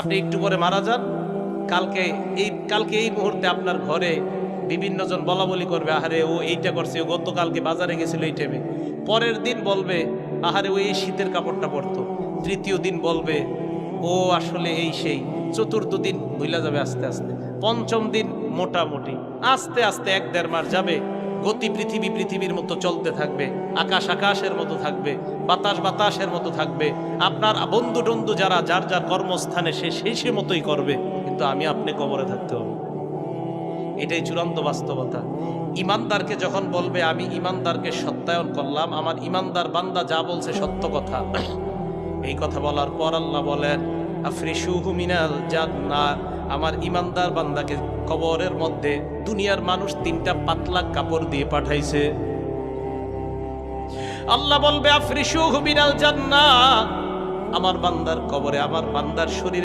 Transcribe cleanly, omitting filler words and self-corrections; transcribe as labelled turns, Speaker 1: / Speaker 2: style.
Speaker 1: আপনি একটু পরে মারা যান, কালকে এই মুহূর্তে আপনার ঘরে বিভিন্ন জন বলা বলি করবে, আহারে ও এইটা করছে, ও গতকালকে বাজারে গেছিল এই টাইমে। পরের দিন বলবে আহারে ও এই শীতের কাপড়টা পরতো। তৃতীয় দিন বলবে ও আসলে এই সেই। চতুর্থ দিন ভুলা যাবে আস্তে আস্তে। পঞ্চম দিন মোটামুটি, আস্তে আস্তে 1-1.5 মাস যাবে। গতি পৃথিবীর মতো চলতে থাকবে, আকাশ আকাশের মতো থাকবে, বাতাস বাতাসের মতো থাকবে। আপনার বন্ধু টন্ধু যারা যার যার কর্মস্থানে সে মতোই করবে, কিন্তু আমি আপনি কবরে থাকতে হবে। এটাই চূড়ান্ত বাস্তবতা। ইমানদারকে যখন বলবে আমি ইমানদারকে সত্যায়ন করলাম, আমার ইমানদার বান্দা যা বলছে সত্য কথা, এই কথা বলার পর আল্লাহ বলেন আফরিশুহু মিনাল জান্নাহ, আমার ইমানদার বান্দাকে কবরের মধ্যে দুনিয়ার মানুষ 3টা পাতলা কাপড় দিয়ে পাঠাইছে। আল্লাহ বলবে আফরিশুহু মিনাল জান্নাহ, আমার বান্দার কবরে, আমার বান্দার শরীরে